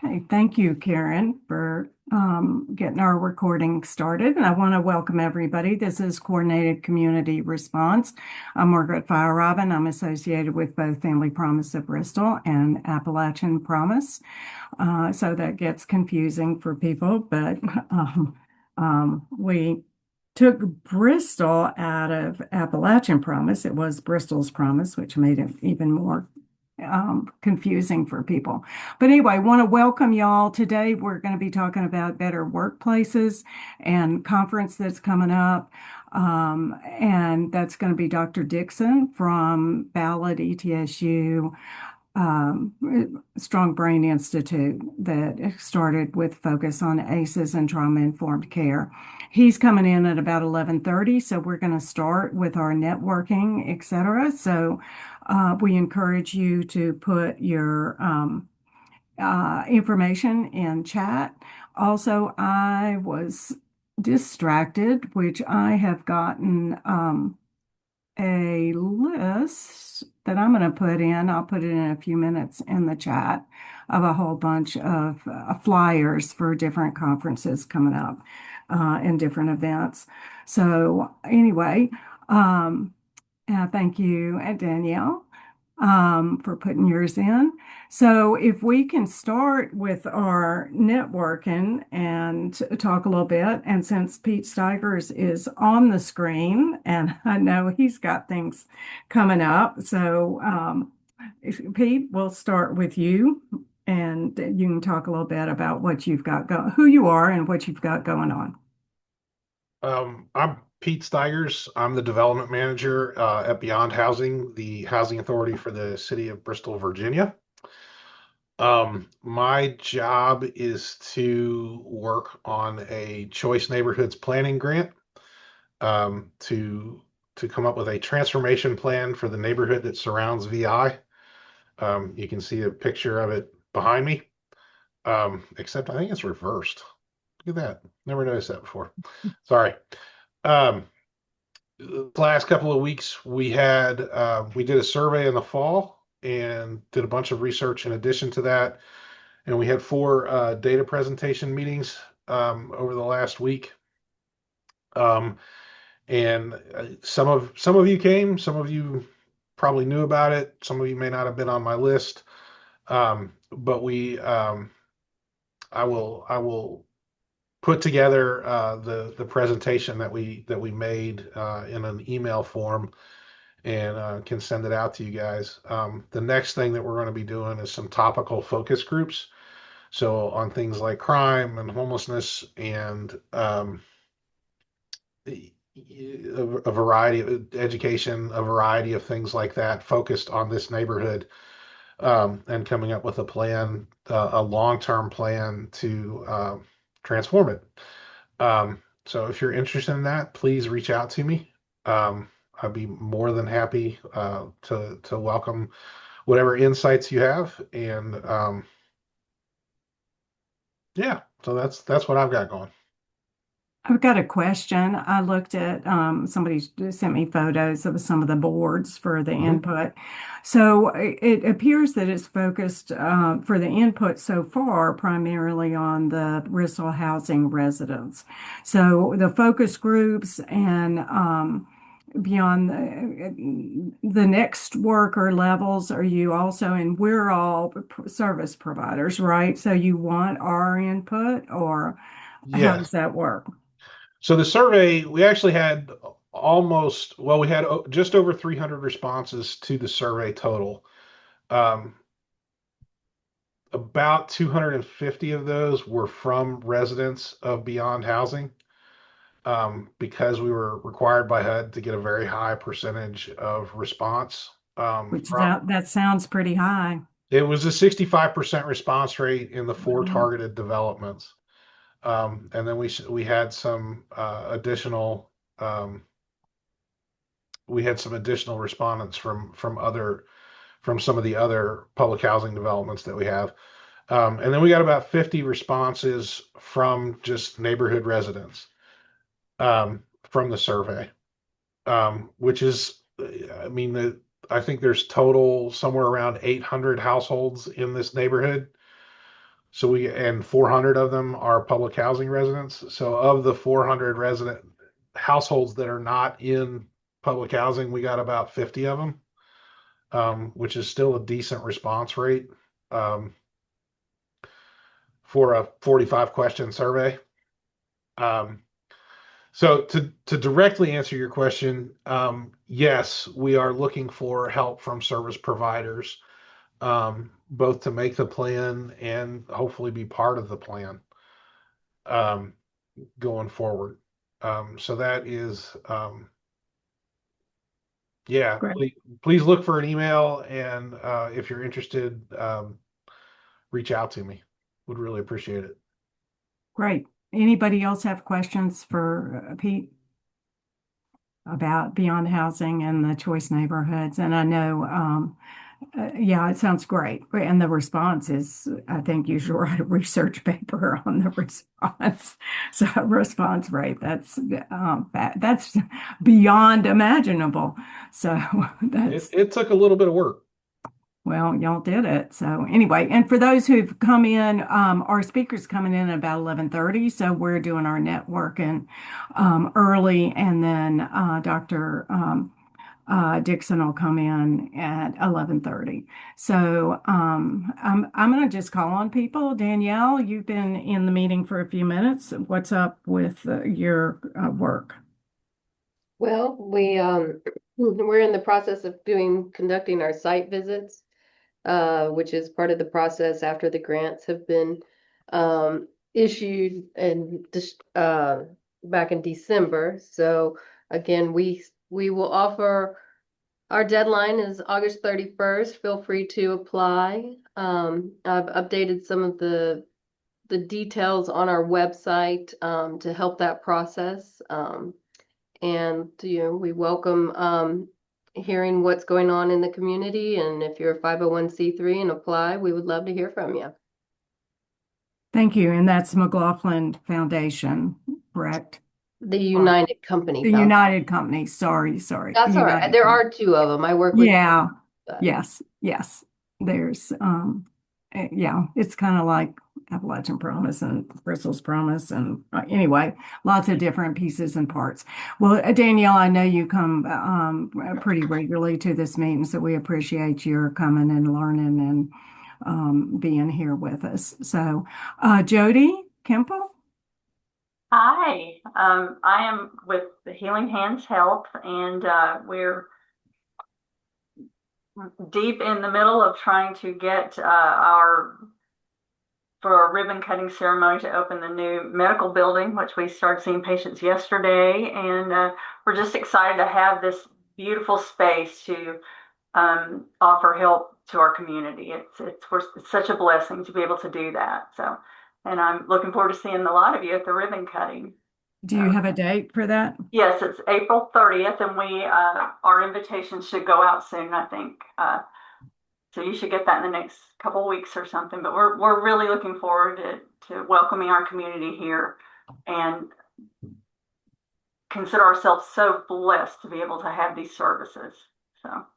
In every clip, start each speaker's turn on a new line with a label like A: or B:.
A: Okay, thank you, Karen, for getting our recording started. And I want to welcome everybody. This is Coordinated Community Response. I'm Margaret Fire-Robin. I'm associated with both Family Promise of Bristol and Appalachian Promise. So that gets confusing for people, but we took Bristol out of Appalachian Promise. It was Bristol's Promise, which made it even more confusing for people. But anyway, I want to welcome y'all. Today we're going to be talking about better workplaces and conference that's coming up. And that's going to be Dr. Dixon from Ballad, ETSU, Strong Brain Institute that started with focus on ACEs and trauma-informed care. He's coming in at about 11:30, so we're going to start with our networking, etc. So we encourage you to put your information in chat. Also, I was distracted, which I have gotten a list that I'm going to put in. I'll put it in a few minutes in the chat of a whole bunch of flyers for different conferences coming up and different events. So anyway, thank you, Danielle, for putting yours in. So if we can start with our networking and talk a little bit, and since Pete Steigers is on the screen, and I know he's got things coming up, so Pete, we'll start with you, and you can talk a little bit about what you've got going, who you are, and what you've got going on.
B: I'm Pete Steigers. I'm the development manager at Beyond Housing, the housing authority for the city of Bristol, Virginia. My job is to work on a choice neighborhoods planning grant to come up with a transformation plan for the neighborhood that surrounds VI. You can see a picture of it behind me, except I think it's reversed. Look at that. Never noticed that before. Sorry. Um, the last couple of weeks we did a survey in the fall and did a bunch of research in addition to that, and we had four data presentation meetings over the last week. Um, and some of you came, some of you probably knew about it, some of you may not have been on my list. But I will put together the presentation that we made in an email form and can send it out to you guys. The next thing that we're going to be doing is some topical focus groups. So on things like crime and homelessness and a variety of education, a variety of things like that focused on this neighborhood, and coming up with a plan, a long-term plan to transform it. So if you're interested in that, please reach out to me. I'd be more than happy to welcome whatever insights you have. And yeah, so that's what I've got going.
A: I've got a question. I looked at somebody sent me photos of some of the boards for the
B: Mhm.
A: input. So it appears that it's focused for the input so far primarily on the Bristol housing residents. So the focus groups and beyond the next worker levels, are you also, and we're all service providers, right? So you want our input, or how
B: Yes.
A: does that work?
B: So the survey, we actually had we had just over 300 responses to the survey total. Um, about 250 of those were from residents of Beyond Housing, because we were required by HUD to get a very high percentage of response
A: Which
B: from.
A: that sounds pretty high.
B: It was a 65% response rate in the four
A: Wow.
B: targeted developments. And then we had some additional respondents from some of the other public housing developments that we have. And then we got about 50 responses from just neighborhood residents, from the survey, which is, I mean, I think there's total somewhere around 800 households in this neighborhood. and 400 of them are public housing residents. So of the 400 resident households that are not in public housing, we got about 50 of them, which is still a decent response rate um, for a 45 question survey. Um, so to directly answer your question, yes, we are looking for help from service providers, both to make the plan and hopefully be part of the plan um, going forward. So that is, yeah,
A: Great.
B: please look for an email, and if you're interested, reach out to me. Would really appreciate it.
A: Great. Anybody else have questions for Pete about beyond housing and the choice neighborhoods? And I know, yeah, it sounds great. And the response is, I think you should write a research paper on the response. So response rate, that's beyond imaginable. So
B: It,
A: that's
B: it took a little bit of work.
A: well, y'all did it. So anyway, and for those who've come in, our speaker's coming in at about 11:30. So we're doing our networking early, and then Dr. Dixon will come in at 11:30. So I'm going to just call on people. Danielle, you've been in the meeting for a few minutes. What's up with your work?
C: Well, we're in the process of conducting our site visits, which is part of the process after the grants have been issued and back in December. So again, we will offer, our deadline is August 31st. Feel free to apply. I've updated some of the details on our website to help that process. And we welcome hearing what's going on in the community. And if you're a 501c3 and apply, we would love to hear from you.
A: Thank you. And that's McLaughlin Foundation, correct?
C: The United Company
A: The
C: Foundation.
A: United Company. Sorry.
C: That's all right.
A: United
C: There
A: Company.
C: are two of them. I work with.
A: Yeah.
C: But
A: Yes. There's yeah, it's kind of like Appalachian Promise and Bristol's Promise and anyway, lots of different pieces and parts. Well, Danielle, I know you come pretty regularly to this meeting, so we appreciate your coming and learning and being here with us. So, Jody Kemple.
D: Hi, I am with the Healing Hands Health, and we're deep in the middle of trying to get for a ribbon cutting ceremony to open the new medical building, which we started seeing patients yesterday. And we're just excited to have this beautiful space to offer help to our community. It's such a blessing to be able to do that. So, and I'm looking forward to seeing a lot of you at the ribbon cutting.
A: Do you have a date for that?
D: Yes, it's April 30th, and our invitations should go out soon, I think. So you should get that in the next couple of weeks or something. But we're really looking forward to welcoming our community here, and consider ourselves so blessed to be able to have these services. So.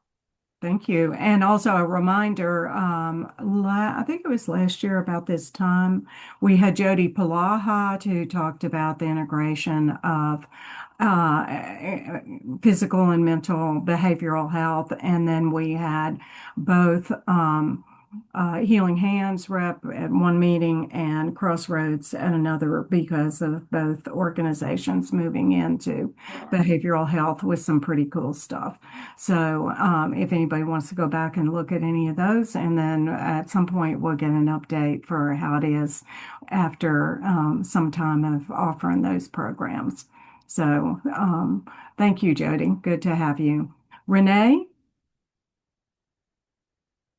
A: Thank you. And also a reminder, I think it was last year about this time, we had Jody Palaha who talked about the integration of physical and mental behavioral health. And then we had both Healing Hands rep at one meeting and Crossroads at another because of both organizations moving into behavioral health with some pretty cool stuff. So if anybody wants to go back and look at any of those, and then at some point we'll get an update for how it is after some time of offering those programs. So thank you, Jody. Good to have you. Renee?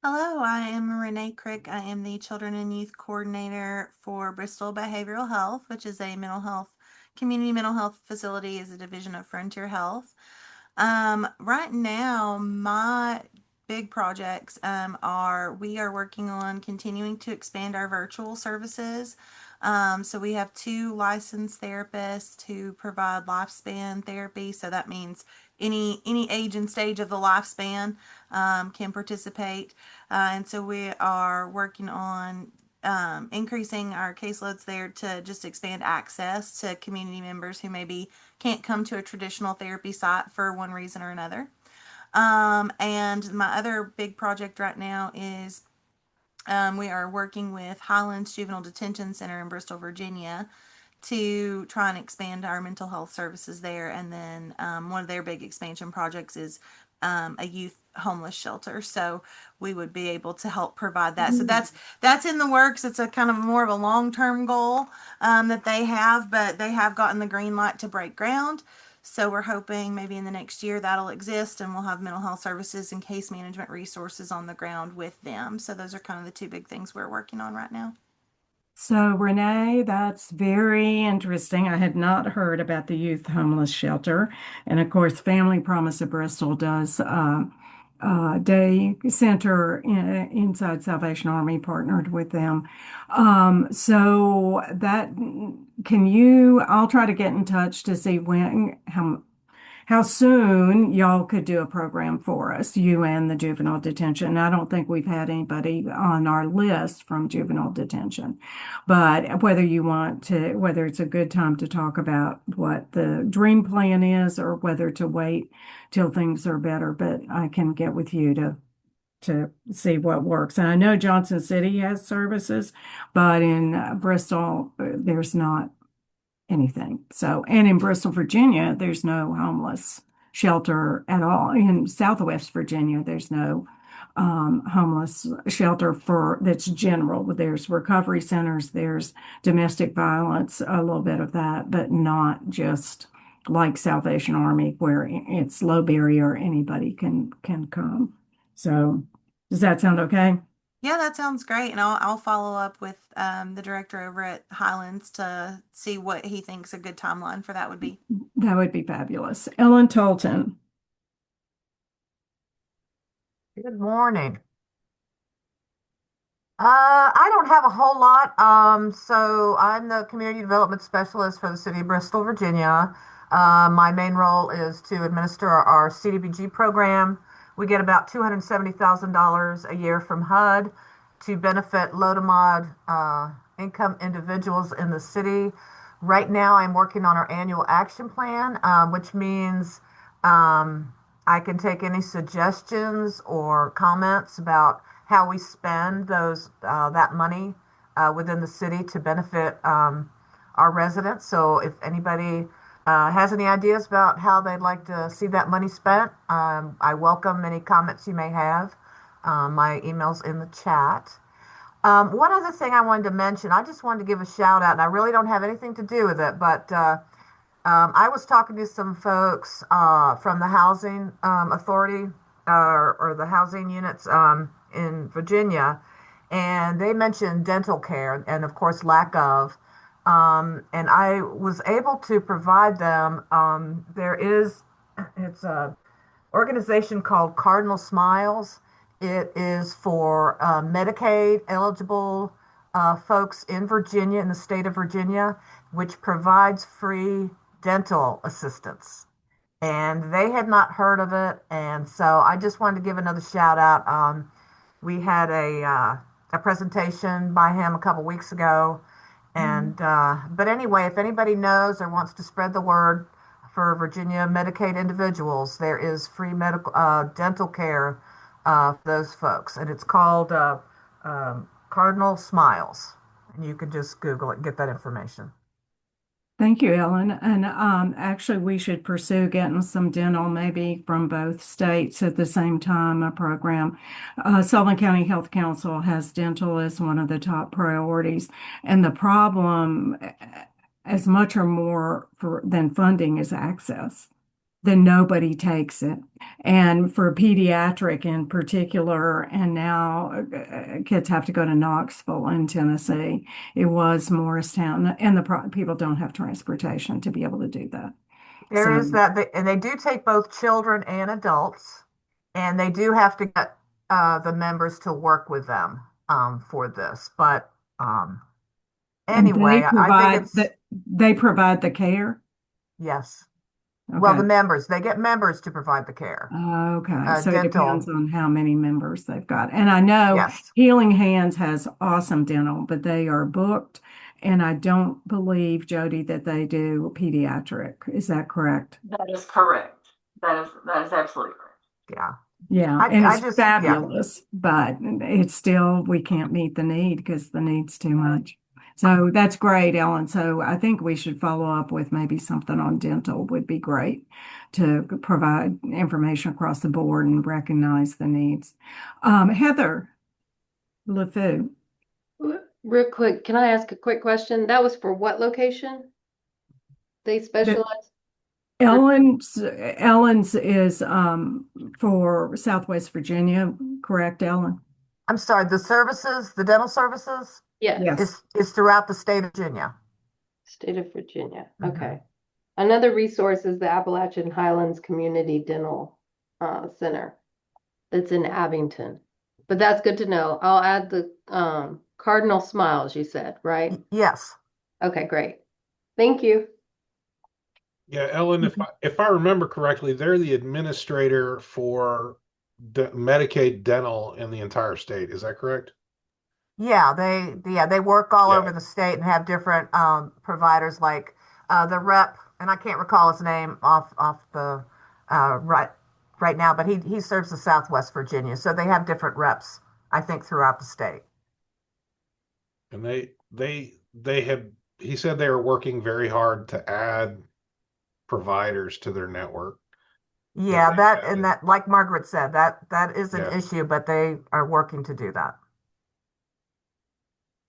E: Hello, I am Renee Crick. I am the Children and Youth Coordinator for Bristol Behavioral Health, which is a community mental health facility, is a division of Frontier Health. Right now, my big projects we are working on continuing to expand our virtual services. So we have 2 licensed therapists who provide lifespan therapy. So that means any age and stage of the lifespan can participate. And so we are working on increasing our caseloads there to just expand access to community members who maybe can't come to a traditional therapy site for one reason or another. And my other big project right now is we are working with Highlands Juvenile Detention Center in Bristol, Virginia, to try and expand our mental health services there. And then one of their big expansion projects is a youth homeless shelter. So we would be able to help provide that. So that's in the works. It's a kind of more of a long-term goal that they have, but they have gotten the green light to break ground. So we're hoping maybe in the next year that'll exist and we'll have mental health services and case management resources on the ground with them. So those are kind of the two big things we're working on right now.
A: So, Renee, that's very interesting. I had not heard about the youth homeless shelter. And of course, Family Promise of Bristol does day center inside Salvation Army, partnered with them. So that can you, I'll try to get in touch to see how soon y'all could do a program for us, you and the juvenile detention. I don't think we've had anybody on our list from juvenile detention, but whether it's a good time to talk about what the dream plan is or whether to wait till things are better, but I can get with you to see what works. And I know Johnson City has services, but in Bristol, there's not anything. So, and in Bristol, Virginia, there's no homeless shelter at all. In Southwest Virginia, there's no homeless shelter that's general. There's recovery centers, there's domestic violence, a little bit of that, but not just like Salvation Army where it's low barrier, anybody can come. So, does that sound okay?
E: Yeah, that sounds great. And I'll follow up with the director over at Highlands to see what he thinks a good timeline for that would be.
A: That would be fabulous. Ellen Tolton.
F: Good morning. I don't have a whole lot. So I'm the community development specialist for the city of Bristol, Virginia. My main role is to administer our CDBG program. We get about $270,000 a year from HUD to benefit low to mod income individuals in the city. Right now, I'm working on our annual action plan, which means I can take any suggestions or comments about how we spend that money within the city to benefit our residents. So if anybody has any ideas about how they'd like to see that money spent, I welcome any comments you may have. My email's in the chat. One other thing I wanted to mention, I just wanted to give a shout out, and I really don't have anything to do with it, but I was talking to some folks from the housing authority or the housing units in Virginia, and they mentioned dental care and, of course, lack of. And I was able to provide them. It's a organization called Cardinal Smiles. It is for Medicaid eligible folks in Virginia, in the state of Virginia, which provides free dental assistance. And they had not heard of it. And so I just wanted to give another shout out. We had a presentation by him a couple weeks ago. And but anyway, if anybody knows or wants to spread the word for Virginia Medicaid individuals, there is free medical dental care for those folks, and it's called Cardinal Smiles. And you can just Google it and get that information.
A: Thank you, Ellen. And actually, we should pursue getting some dental maybe from both states at the same time, a program. Sullivan County Health Council has dental as one of the top priorities. And the problem, as much or more than funding, is access. Then nobody takes it. And for pediatric in particular, and now kids have to go to Knoxville in Tennessee. It was Morristown, and the people don't have transportation to be able to do that.
F: There is that, and they do take both children and adults, and they do have to get the members to work with them for this. But
A: And
F: anyway, I think it's
A: they provide the care.
F: yes. Well, the
A: Okay.
F: members, they get members to provide the care.
A: Okay. So it depends
F: Dental,
A: on how many members they've got. And I know
F: yes.
A: Healing Hands has awesome dental, but they are booked. And I don't believe, Jody, that they do pediatric. Is that correct?
D: That is correct. That is absolutely correct.
F: Yeah.
A: Yeah, and
F: I
A: it's
F: just, yeah.
A: fabulous, but it's still, we can't meet the need because the need's too much. So that's great, Ellen. So I think we should follow up with maybe something on dental would be great to provide information across the board and recognize the needs. Heather LeFou,
C: Real quick, can I ask a quick question? That was for what location? They
A: the
C: specialize?
A: Ellen's is for Southwest Virginia, correct, Ellen?
F: I'm sorry, the services, the dental services
C: Yes,
A: Yes.
F: is throughout the state of Virginia.
C: state of Virginia.
F: Mhm.
C: Okay. Another resource is the Appalachian Highlands Community Dental Center that's in Abington. But that's good to know. I'll add the Cardinal Smiles, you said, right?
F: Yes.
C: Okay, great. Thank you.
B: Yeah, Ellen, if I remember correctly, they're the administrator for Medicaid dental in the entire state. Is that correct?
F: Yeah, they work all
B: Yeah.
F: over the state and have different providers like the rep, and I can't recall his name off the right now, but he serves the Southwest Virginia. So they have different reps, I think, throughout the state.
B: And they have he said they are working very hard to add providers to their network. That
F: Yeah,
B: they
F: that
B: have.
F: and that, like Margaret said, that is an
B: Yeah.
F: issue, but they are working to do that.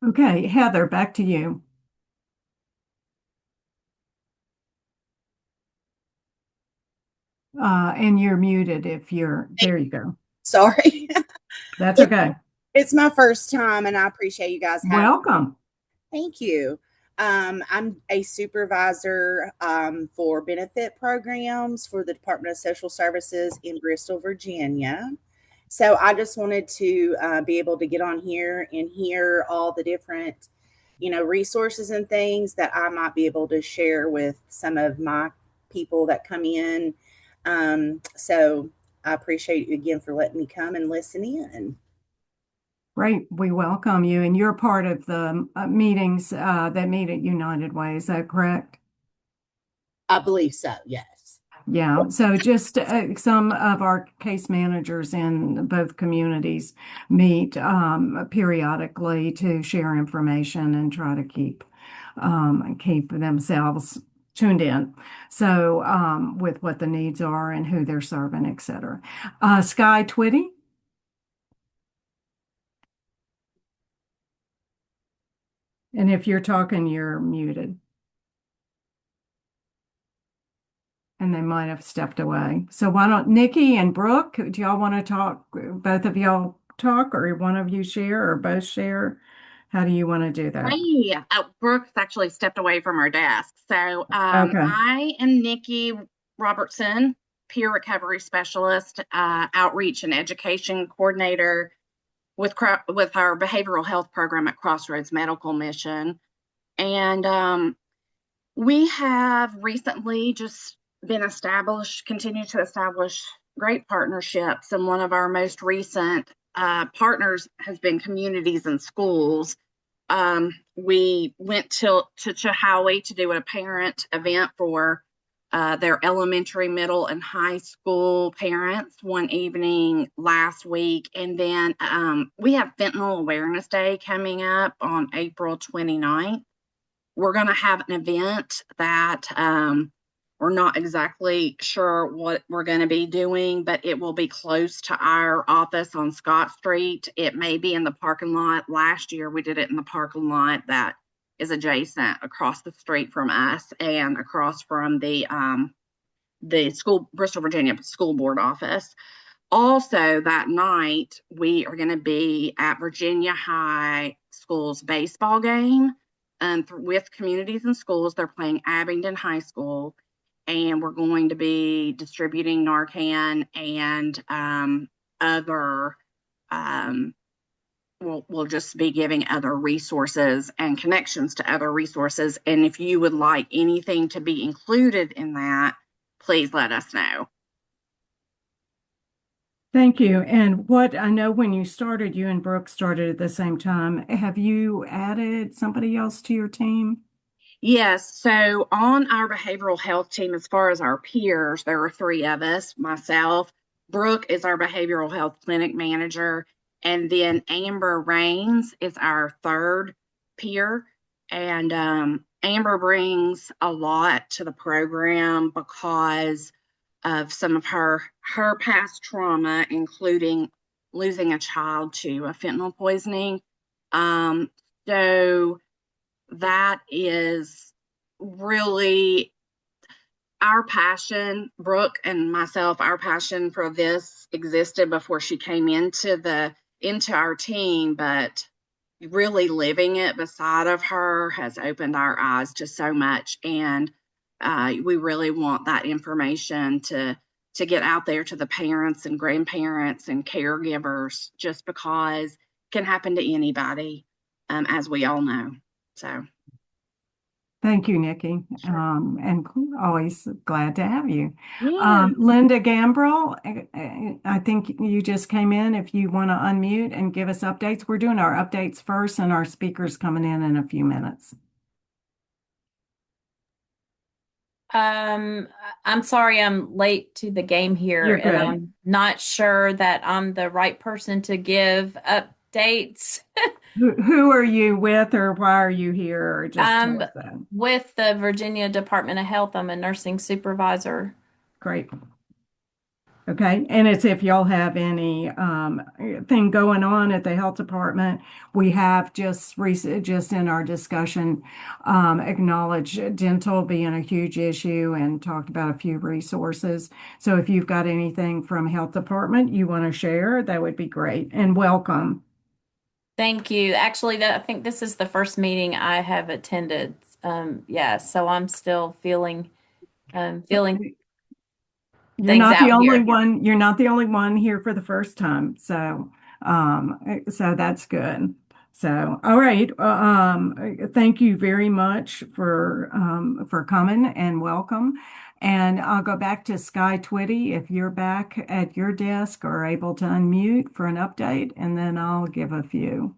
A: Okay, Heather, back to you. And you're muted if there you go.
G: Sorry.
A: That's okay.
G: It's my first time and I appreciate you guys having me.
A: Welcome.
G: Thank you. I'm a supervisor for benefit programs for the Department of Social Services in Bristol, Virginia. So I just wanted to be able to get on here and hear all the different, resources and things that I might be able to share with some of my people that come in. So I appreciate you again for letting me come and listen in.
A: Great. We welcome you. And you're part of the meetings that meet at United Way. Is that correct?
G: I believe so, yes.
A: Yeah. So just some of our case managers in both communities meet periodically to share information and try to keep themselves tuned in. So with what the needs are and who they're serving, et cetera. Sky Twitty. And if you're talking, you're muted. And they might have stepped away. So why don't Nikki and Brooke, do y'all want to talk? Both of y'all talk, or one of you share, or both share? How do you want to do that?
H: Brooke's actually stepped away from her desk. So
A: Okay.
H: I am Nikki Robertson, peer recovery specialist, outreach and education coordinator with our behavioral health program at Crossroads Medical Mission. And we have recently just continue to establish great partnerships. And one of our most recent partners has been communities and schools. We went to Chihowee to do a parent event for their elementary, middle, and high school parents one evening last week. And then we have Fentanyl Awareness Day coming up on April 29th. We're going to have an event that we're not exactly sure what we're going to be doing, but it will be close to our office on Scott Street. It may be in the parking lot. Last year, we did it in the parking lot that is adjacent across the street from us and across from the Bristol, Virginia School Board office. Also, that night, we are going to be at Virginia High School's baseball game with communities and schools. They're playing Abingdon High School. And we're going to be distributing Narcan and other, we'll just be giving other resources and connections to other resources. And if you would like anything to be included in that, please let us know.
A: Thank you. And what I know when you started, you and Brooke started at the same time. Have you added somebody else to your team?
H: Yes, so on our behavioral health team, as far as our peers, there are three of us. Myself, Brooke is our behavioral health clinic manager, and then Amber Rains is our third peer. And Amber brings a lot to the program because of some of her past trauma, including losing a child to a fentanyl poisoning. So that is really our passion. Brooke and myself, our passion for this existed before she came into our team, but really living it beside of her has opened our eyes to so much. And we really want that information to get out there to the parents and grandparents and caregivers, just because it can happen to anybody, as we all know. So
A: Thank you, Nikki.
H: sure.
A: And always glad to have you.
H: Yeah.
A: Linda Gambrell, I think you just came in. If you want to unmute and give us updates, we're doing our updates first, and our speaker's coming in a few minutes.
I: I'm sorry I'm late to the game here,
A: You're
I: and
A: good.
I: I'm not sure that I'm the right person to give updates.
A: Who are you with, or why are you here? Or just tell us that.
I: With the Virginia Department of Health. I'm a nursing supervisor.
A: Great. Okay, and it's if y'all have any thing going on at the health department, we have just in our discussion acknowledged dental being a huge issue and talked about a few resources. So if you've got anything from health department you want to share, that would be great. And welcome.
I: Thank you. Actually, I think this is the first meeting I have attended. Yeah, so I'm still feeling
A: You're
I: things
A: not the
I: out
A: only
I: here.
A: one. You're not the only one here for the first time. So that's good. So, all right. Thank you very much for coming and welcome. And I'll go back to Sky Twitty if you're back at your desk or able to unmute for an update, and then I'll give a few.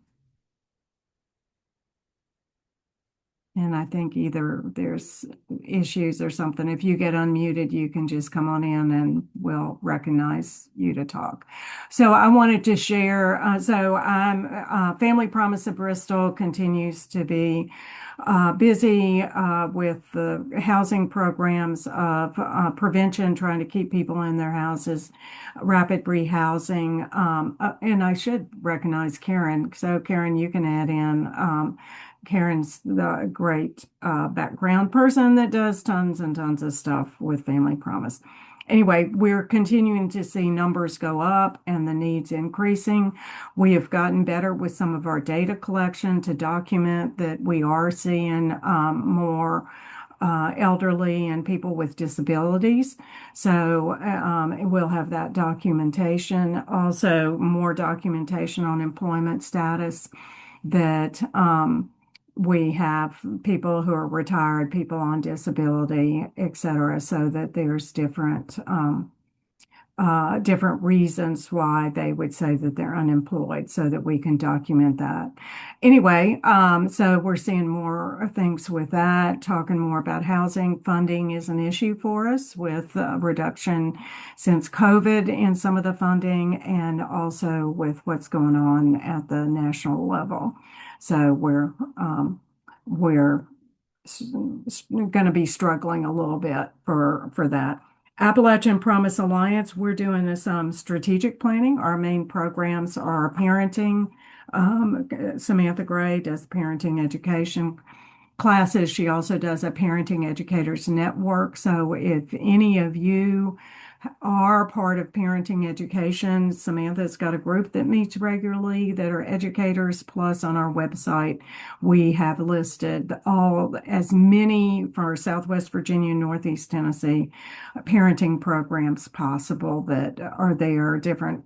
A: And I think either there's issues or something. If you get unmuted, you can just come on in and we'll recognize you to talk. So I wanted to share. Family Promise of Bristol continues to be busy with the housing programs of prevention, trying to keep people in their houses, rapid rehousing. And I should recognize Karen. So Karen, you can add in. Karen's the great background person that does tons and tons of stuff with Family Promise. Anyway, we're continuing to see numbers go up and the needs increasing. We have gotten better with some of our data collection to document that we are seeing more elderly and people with disabilities. So we'll have that documentation. Also, more documentation on employment status that we have people who are retired, people on disability, et cetera, so that there's different reasons why they would say that they're unemployed so that we can document that. Anyway, so we're seeing more things with that, talking more about housing. Funding is an issue for us with reduction since COVID in some of the funding and also with what's going on at the national level. So we're going to be struggling a little bit for that. Appalachian Promise Alliance, we're doing some strategic planning. Our main programs are parenting. Samantha Gray does parenting education classes. She also does a parenting educators network. So if any of you are part of parenting education, Samantha's got a group that meets regularly that are educators. Plus on our website, we have listed as many for Southwest Virginia and Northeast Tennessee parenting programs possible that are there, different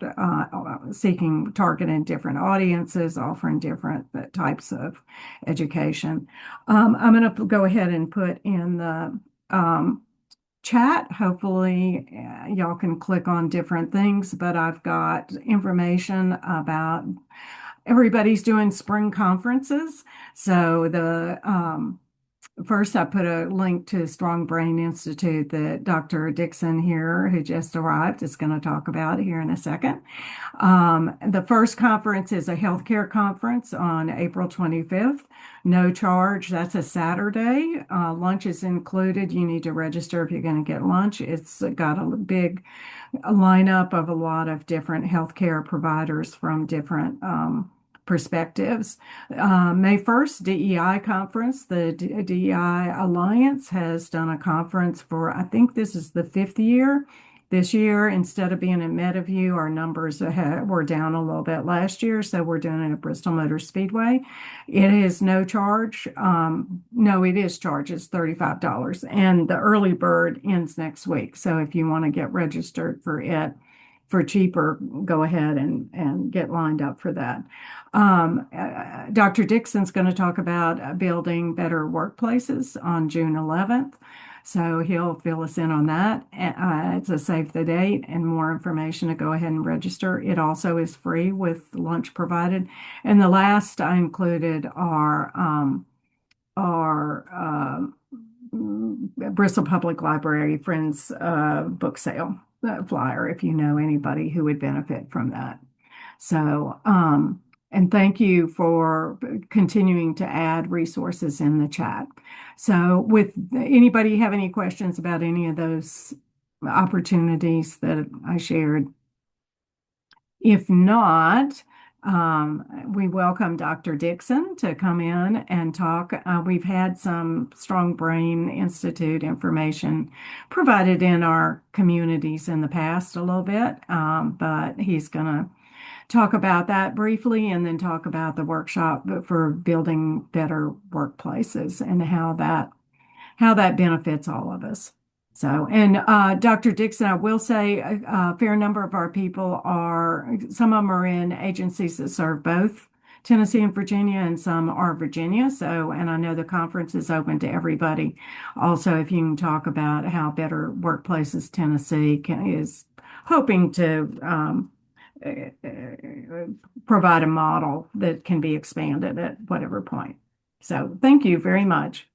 A: targeting different audiences, offering different types of education. I'm going to go ahead and put in the chat. Hopefully, y'all can click on different things, but I've got information about everybody's doing spring conferences. So first, I put a link to Strong Brain Institute that Dr. Dixon here, who just arrived, is going to talk about here in a second. The first conference is a healthcare conference on April 25th. No charge. That's a Saturday. Lunch is included. You need to register if you're going to get lunch. It's got a big lineup of a lot of different healthcare providers from different perspectives. May 1st, DEI conference. The DEI Alliance has done a conference for, I think this is the 5th year. This year, instead of being in Meadowview, our numbers were down a little bit last year, so we're doing it at Bristol Motor Speedway. It is no charge. No, it is charge. It's $35, and the early bird ends next week. So if you want to get registered for it for cheaper, go ahead and get lined up for that. Dr. Dixon's going to talk about building better workplaces on June 11th. So he'll fill us in on that. It's a save the date and more information to go ahead and register. It also is free with lunch provided. And the last I included are Bristol Public Library Friends book sale flyer, if you know anybody who would benefit from that. So, and thank you for continuing to add resources in the chat. So with anybody have any questions about any of those opportunities that I shared? If not, we welcome Dr. Dixon to come in and talk. We've had some Strong Brain Institute information provided in our communities in the past a little bit, but he's going to talk about that briefly and then talk about the workshop for building better workplaces and how that benefits all of us. So, and Dr. Dixon, I will say a fair number of our people some of them are in agencies that serve both Tennessee and Virginia, and some are Virginia. So, and I know the conference is open to everybody. Also, if you can talk about how Better Workplaces Tennessee is hoping to provide a model that can be expanded at whatever point. So thank you very much.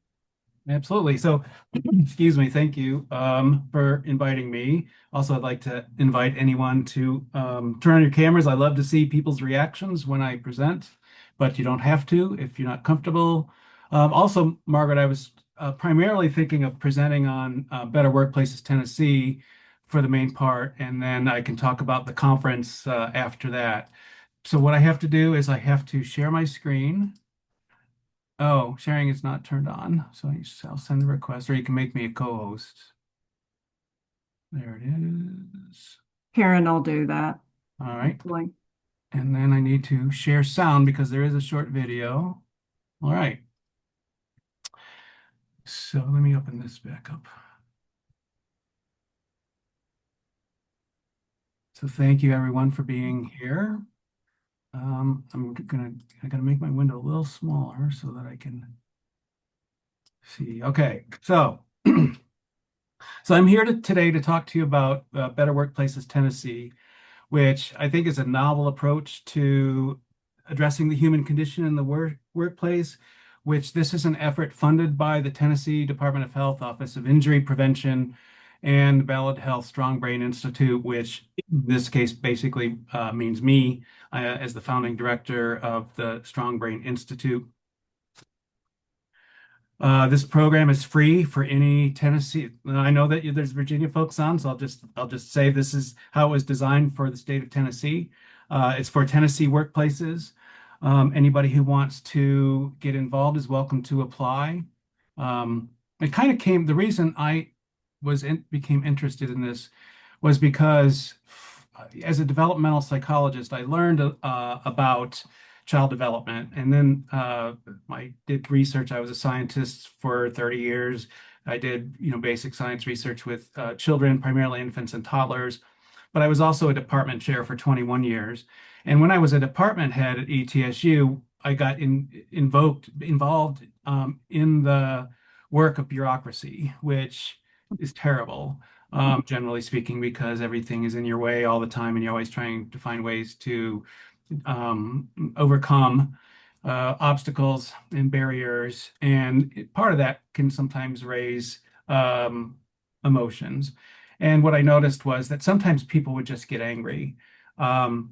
J: Absolutely. So, excuse me, thank you for inviting me. Also, I'd like to invite anyone to turn on your cameras. I love to see people's reactions when I present, but you don't have to if you're not comfortable. Also, Margaret, I was primarily thinking of presenting on Better Workplaces Tennessee for the main part, and then I can talk about the conference after that. So what I have to do is I have to share my screen. Oh, sharing is not turned on. So I'll send a request, or you can make me a co-host. There it is.
A: Karen will do that.
J: All right. And then I need to share sound because there is a short video. All right. So let me open this back up. So thank you everyone for being here. I gotta make my window a little smaller so that I can see. Okay, so I'm here today to talk to you about Better Workplaces Tennessee, which I think is a novel approach to addressing the human condition in the workplace, which this is an effort funded by the Tennessee Department of Health Office of Injury Prevention and Ballad Health Strong Brain Institute, which in this case basically means me as the founding director of the Strong Brain Institute. This program is free for any Tennessee. I know that there's Virginia folks on, so I'll just say this is how it was designed for the state of Tennessee. It's for Tennessee workplaces. Anybody who wants to get involved is welcome to apply. It kind of came, the reason I became interested in this was because as a developmental psychologist, I learned about child development, and then I did research. I was a scientist for 30 years. I did basic science research with children, primarily infants and toddlers, but I was also a department chair for 21 years. And when I was a department head at ETSU, I got involved in the work of bureaucracy, which is terrible, generally speaking, because everything is in your way all the time, and you're always trying to find ways to overcome obstacles and barriers. And part of that can sometimes raise emotions. And what I noticed was that sometimes people would just get angry.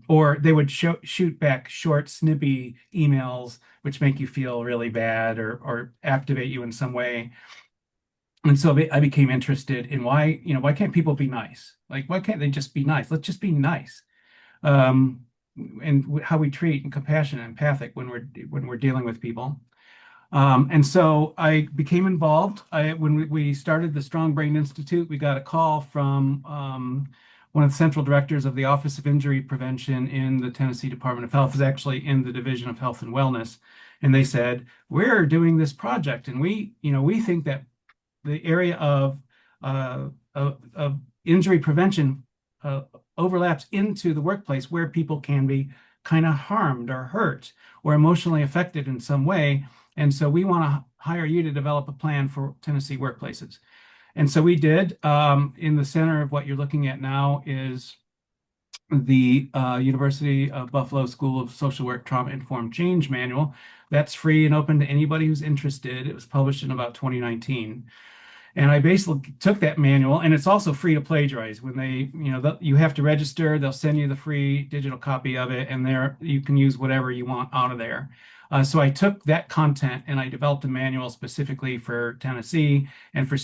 J: Or they would shoot back short, snippy emails, which make you feel really bad or activate you in some way. And so I became interested in why can't people be nice? Like, why can't they just be nice? Let's just be nice. Um, and how we treat and compassionate and empathic when we're dealing with people. And so I became involved. When we started the Strong Brain Institute, we got a call from one of the central directors of the Office of Injury Prevention in the Tennessee Department of Health, is actually in the Division of Health and Wellness. And they said, we're doing this project, and we think that the area of injury prevention overlaps into the workplace where people can be kind of harmed or hurt or emotionally affected in some way. And so we want to hire you to develop a plan for Tennessee workplaces. And so we did. In the center of what you're looking at now is the University of Buffalo School of Social Work Trauma Informed Change Manual. That's free and open to anybody who's interested. It was published in about 2019. And I basically took that manual, and it's also free to plagiarize. When you have to register, they'll send you the free digital copy of it, and there you can use whatever you want out of there. So I took that content and I developed a manual specifically for Tennessee, and for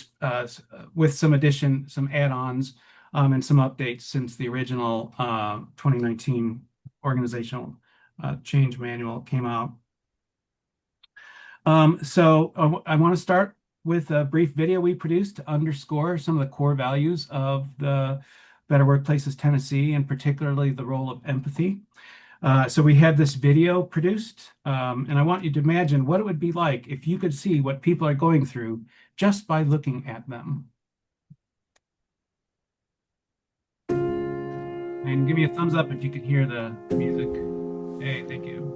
J: with some add-ons, and some updates since the original 2019 organizational change manual came out. So I want to start with a brief video we produced to underscore some of the core values of the Better Workplaces Tennessee, and particularly the role of empathy. So we had this video produced, and I want you to imagine what it would be like if you could see what people are going through just by looking at them. And give me a thumbs up if you can hear the music. Hey, thank you.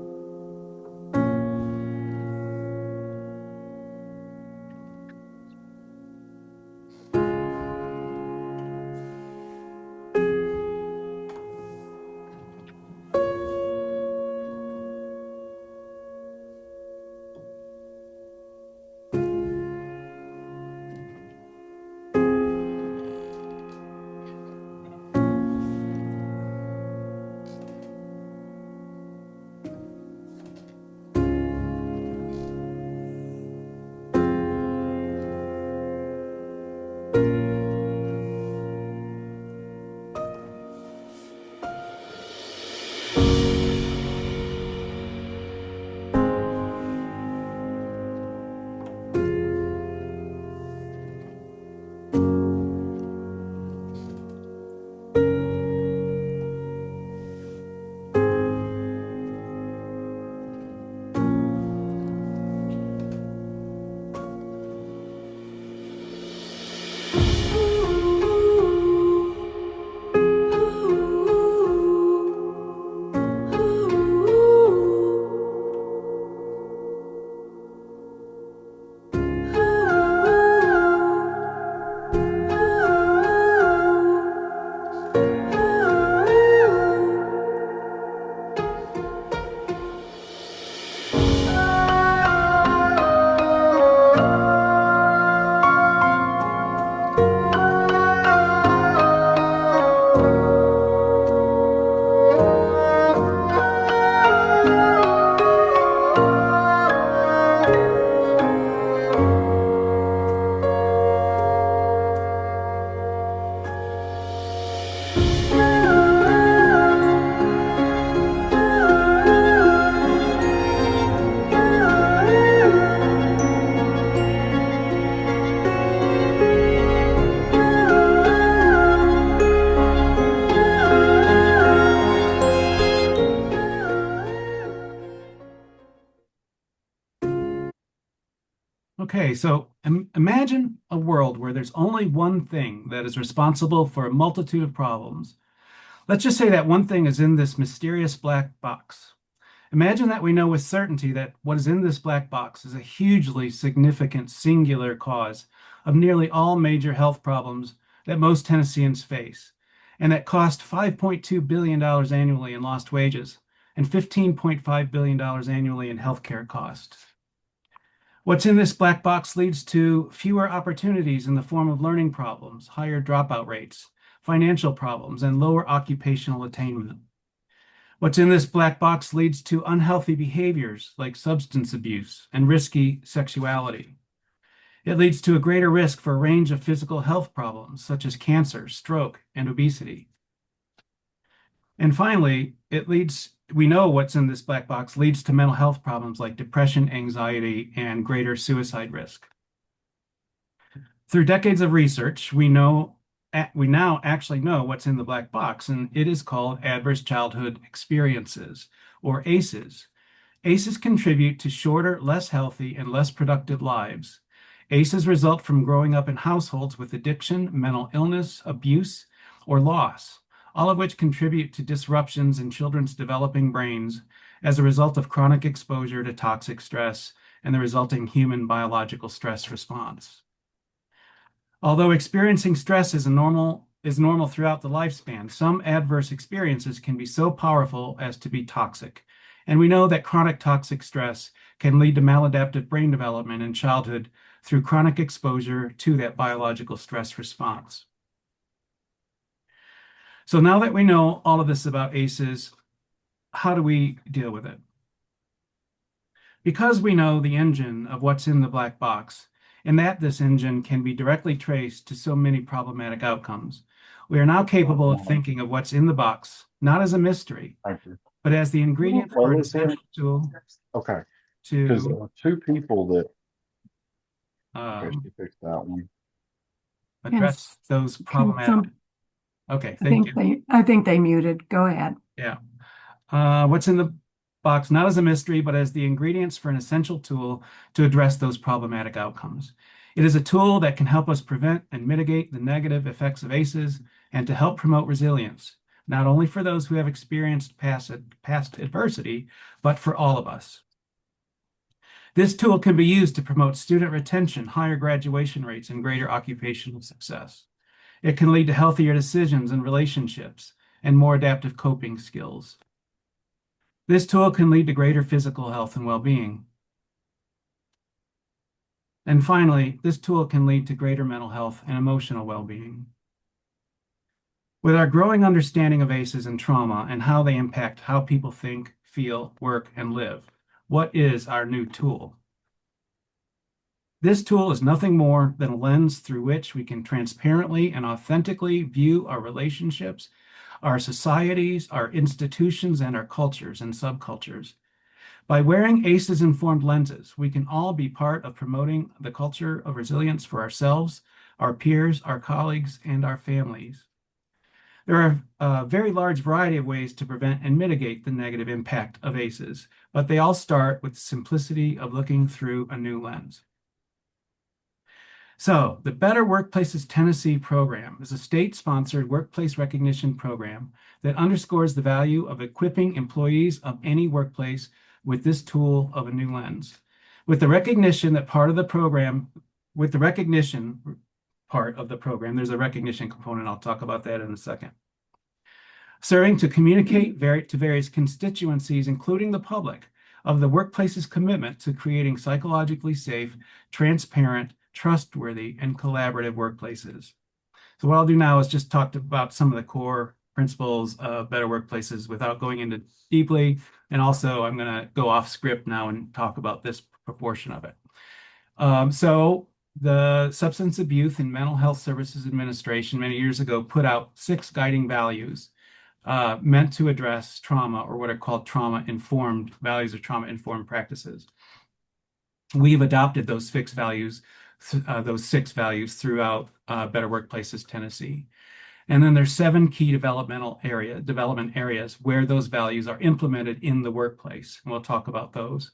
J: Okay, so imagine a world where there's only one thing that is responsible for a multitude of problems. Let's just say that one thing is in this mysterious black box. Imagine that we know with certainty that what is in this black box is a hugely significant singular cause of nearly all major health problems that most Tennesseans face, and that cost $5.2 billion annually in lost wages and $15.5 billion annually in healthcare costs. What's in this black box leads to fewer opportunities in the form of learning problems, higher dropout rates, financial problems, and lower occupational attainment. What's in this black box leads to unhealthy behaviors like substance abuse and risky sexuality. It leads to a greater risk for a range of physical health problems such as cancer, stroke, and obesity. And finally, we know what's in this black box leads to mental health problems like depression, anxiety, and greater suicide risk. Through decades of research, we now actually know what's in the black box, and it is called adverse childhood experiences, or ACEs. ACEs contribute to shorter, less healthy, and less productive lives. ACEs result from growing up in households with addiction, mental illness, abuse, or loss, all of which contribute to disruptions in children's developing brains as a result of chronic exposure to toxic stress and the resulting human biological stress response. Although experiencing stress is normal throughout the lifespan, some adverse experiences can be so powerful as to be toxic. And we know that chronic toxic stress can lead to maladaptive brain development in childhood through chronic exposure to that biological stress response. So now that we know all of this about ACEs, how do we deal with it? Because we know the engine of what's in the black box, and that this engine can be directly traced to so many problematic outcomes, we are now capable of thinking of what's in the box, not as a mystery, but as the ingredient for an essential tool
K: Okay, because there
J: to
K: are two people that
J: um,
K: fixed that one.
J: address those problematic. Okay, thank you.
A: I think they muted. Go ahead.
J: Yeah. What's in the box, not as a mystery, but as the ingredients for an essential tool to address those problematic outcomes. It is a tool that can help us prevent and mitigate the negative effects of ACEs and to help promote resilience, not only for those who have experienced past adversity, but for all of us. This tool can be used to promote student retention, higher graduation rates, and greater occupational success. It can lead to healthier decisions and relationships and more adaptive coping skills. This tool can lead to greater physical health and well-being. And finally, this tool can lead to greater mental health and emotional well-being. With our growing understanding of ACEs and trauma and how they impact how people think, feel, work, and live, what is our new tool? This tool is nothing more than a lens through which we can transparently and authentically view our relationships, our societies, our institutions, and our cultures and subcultures. By wearing ACEs-informed lenses, we can all be part of promoting the culture of resilience for ourselves, our peers, our colleagues, and our families. There are a very large variety of ways to prevent and mitigate the negative impact of ACEs, but they all start with the simplicity of looking through a new lens. So, the Better Workplaces Tennessee program is a state-sponsored workplace recognition program that underscores the value of equipping employees of any workplace with this tool of a new lens. With the recognition part of the program, there's a recognition component. I'll talk about that in a second. Serving to communicate to various constituencies, including the public, of the workplace's commitment to creating psychologically safe, transparent, trustworthy, and collaborative workplaces. So what I'll do now is just talk about some of the core principles of better workplaces without going into deeply. And also I'm going to go off script now and talk about this proportion of it. So the Substance Abuse and Mental Health Services Administration many years ago put out 6 guiding values meant to address trauma, or what are called trauma-informed values or trauma-informed practices. We've adopted those 6 values throughout Better Workplaces Tennessee. And then there's 7 key development areas where those values are implemented in the workplace. And we'll talk about those.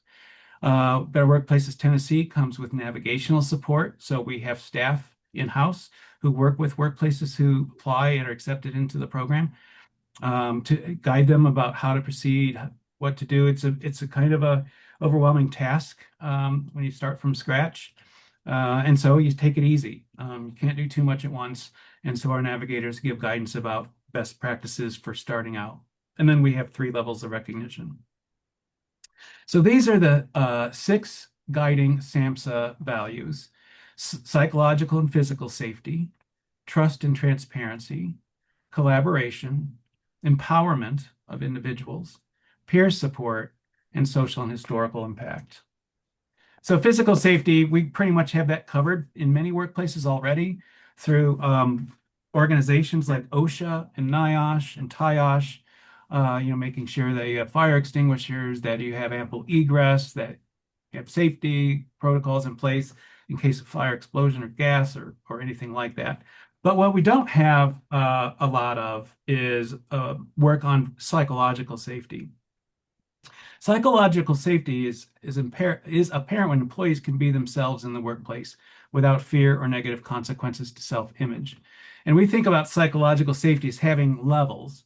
J: Better Workplaces Tennessee comes with navigational support. So we have staff in-house who work with workplaces who apply and are accepted into the program to guide them about how to proceed, what to do. It's a kind of a overwhelming task when you start from scratch. And so you take it easy. You can't do too much at once. And so our navigators give guidance about best practices for starting out. And then we have 3 levels of recognition. So these are the 6 guiding SAMHSA values: psychological and physical safety, trust and transparency, collaboration, empowerment of individuals, peer support, and social and historical impact. So physical safety, we pretty much have that covered in many workplaces already through organizations like OSHA and NIOSH and TIOSH, making sure that you have fire extinguishers, that you have ample egress, that you have safety protocols in place in case of fire explosion or gas or anything like that. But what we don't have a lot of is work on psychological safety. Psychological safety is apparent when employees can be themselves in the workplace without fear or negative consequences to self-image. And we think about psychological safety as having levels.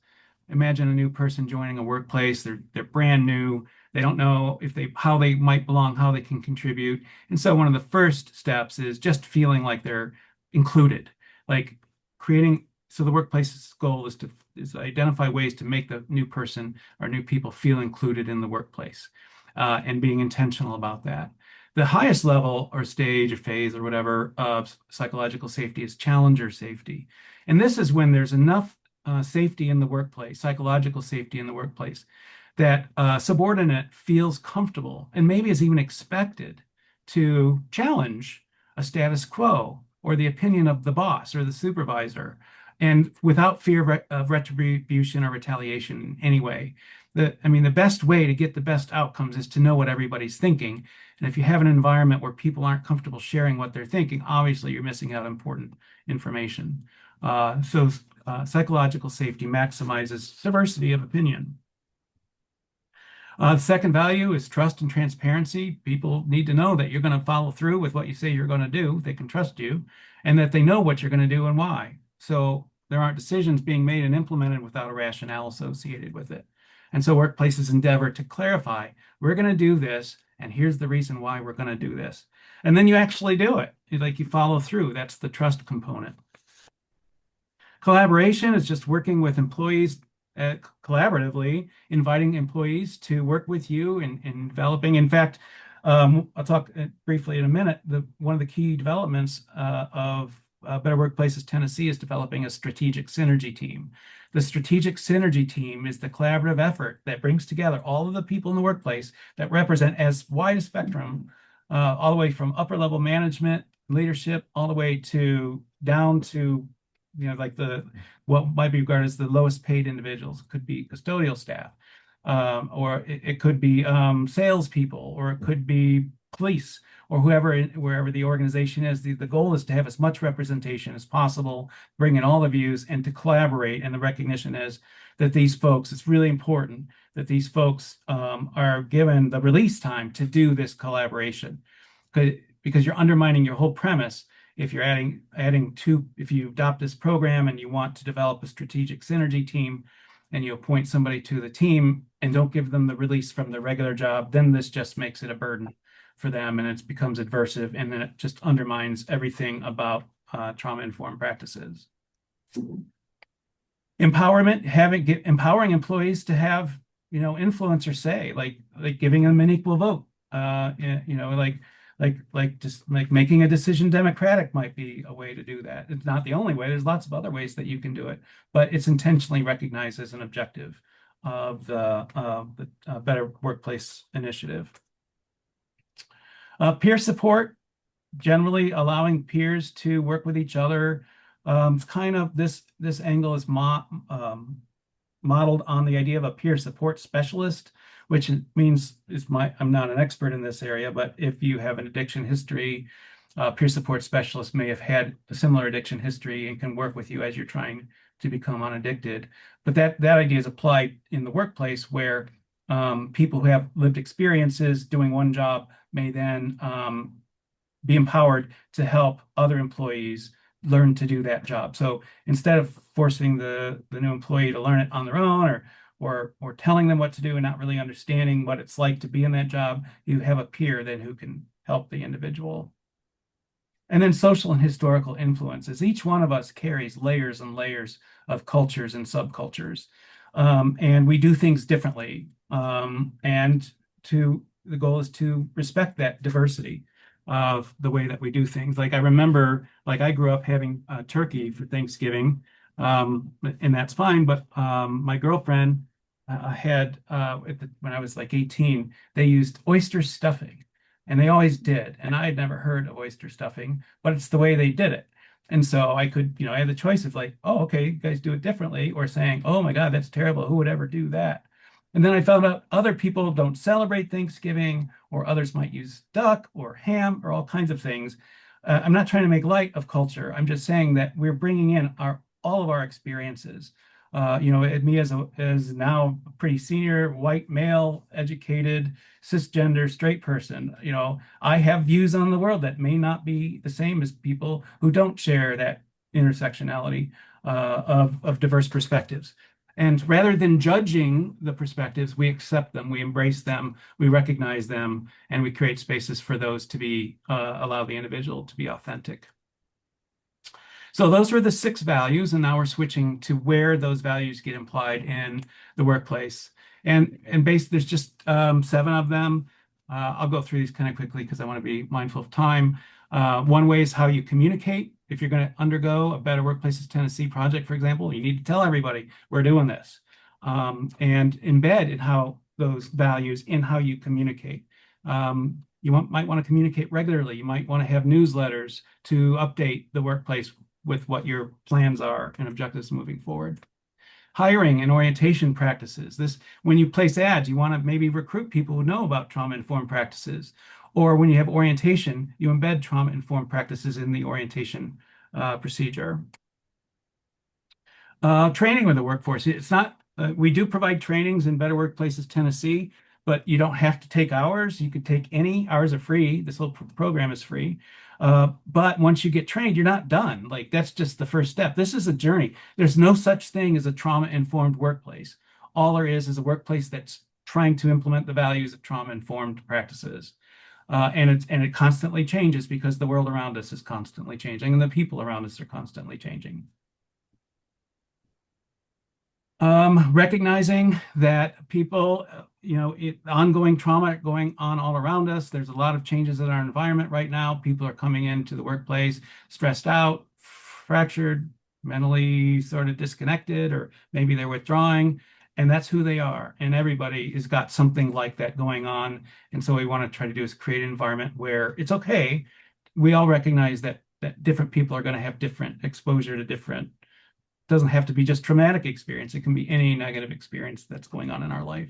J: Imagine a new person joining a workplace, they're brand new, they don't know how they might belong, how they can contribute. And so one of the first steps is just feeling like they're included, like creating. So the workplace's goal is to identify ways to make the new person or new people feel included in the workplace, and being intentional about that. The highest level or stage or phase or whatever of psychological safety is challenger safety. And this is when there's enough safety in the workplace, psychological safety in the workplace, that a subordinate feels comfortable and maybe is even expected to challenge a status quo or the opinion of the boss or the supervisor, and without fear of retribution or retaliation in any way. The best way to get the best outcomes is to know what everybody's thinking. And if you have an environment where people aren't comfortable sharing what they're thinking, obviously you're missing out important information. So psychological safety maximizes diversity of opinion. The second value is trust and transparency. People need to know that you're going to follow through with what you say you're going to do. They can trust you, and that they know what you're going to do and why. So there aren't decisions being made and implemented without a rationale associated with it. And so workplaces endeavor to clarify, we're going to do this, and here's the reason why we're going to do this. And then you actually do it. You follow through. That's the trust component. Collaboration is just working with employees collaboratively, inviting employees to work with you in developing. In fact, I'll talk briefly in a minute. One of the key developments of Better Workplaces Tennessee is developing a strategic synergy team. The strategic synergy team is the collaborative effort that brings together all of the people in the workplace that represent as wide a spectrum, all the way from upper level management, leadership, all the way down to like what might be regarded as the lowest paid individuals. It could be custodial staff, or it could be salespeople, or it could be police, or wherever the organization is. The goal is to have as much representation as possible, bring in all the views, and to collaborate. And the recognition is that these folks, it's really important that these folks are given the release time to do this collaboration, because you're undermining your whole premise if you're if you adopt this program and you want to develop a strategic synergy team and you appoint somebody to the team and don't give them the release from their regular job, then this just makes it a burden for them, and it becomes adversive, and then it just undermines everything about trauma-informed practices. Empowerment, empowering employees to have influence or say, like giving them an equal vote, just making a decision democratic might be a way to do that. It's not the only way. There's lots of other ways that you can do it, but it's intentionally recognized as an objective of the Better Workplace Initiative. Peer support, generally allowing peers to work with each other. Kind of this angle is modeled on the idea of a peer support specialist, which means I'm not an expert in this area, but if you have an addiction history, peer support specialist may have had a similar addiction history and can work with you as you're trying to become unaddicted. But that idea is applied in the workplace, where people who have lived experiences doing one job may then be empowered to help other employees learn to do that job. So instead of forcing the new employee to learn it on their own, or telling them what to do and not really understanding what it's like to be in that job, you have a peer then who can help the individual. And then social and historical influences. Each one of us carries layers and layers of cultures and subcultures. And we do things differently. And the goal is to respect that diversity of the way that we do things. Like I remember, like I grew up having turkey for Thanksgiving, and that's fine. But my girlfriend had, when I was like 18, they used oyster stuffing. And they always did. And I had never heard of oyster stuffing, but it's the way they did it. And so I could, I had the choice of like, oh, okay, you guys do it differently, or saying, oh my God, that's terrible. Who would ever do that? And then I found out other people don't celebrate Thanksgiving, or others might use duck or ham or all kinds of things. I'm not trying to make light of culture. I'm just saying that we're bringing in all of our experiences. Me as now a pretty senior white male, educated, cisgender, straight person, I have views on the world that may not be the same as people who don't share that intersectionality of diverse perspectives. And rather than judging the perspectives, we accept them, we embrace them, we recognize them, and we create spaces for those to be allow the individual to be authentic. So those were the 6 values, and now we're switching to where those values get implied in the workplace. And there's just 7 of them. I'll go through these kind of quickly because I want to be mindful of time. One way is how you communicate. If you're going to undergo a Better Workplaces Tennessee project, for example, you need to tell everybody we're doing this, and embed in how those values in how you communicate. You might want to communicate regularly. You might want to have newsletters to update the workplace with what your plans are and objectives moving forward. Hiring and orientation practices. When you place ads, you want to maybe recruit people who know about trauma-informed practices. Or when you have orientation, you embed trauma-informed practices in the orientation procedure. Training with the workforce. It's not, we do provide trainings in Better Workplaces Tennessee, but you don't have to take hours. You could take any. Ours are free. This whole program is free. But once you get trained, you're not done. Like that's just the first step. This is a journey. There's no such thing as a trauma-informed workplace. All there is a workplace that's trying to implement the values of trauma-informed practices. And it constantly changes because the world around us is constantly changing and the people around us are constantly changing. Recognizing that people, ongoing trauma going on all around us. There's a lot of changes in our environment right now. People are coming into the workplace stressed out, fractured, mentally sort of disconnected, or maybe they're withdrawing, and that's who they are. And everybody has got something like that going on. And so what we want to try to do is create an environment where it's okay. We all recognize that different people are going to have different exposure to different. Doesn't have to be just traumatic experience. It can be any negative experience that's going on in our life.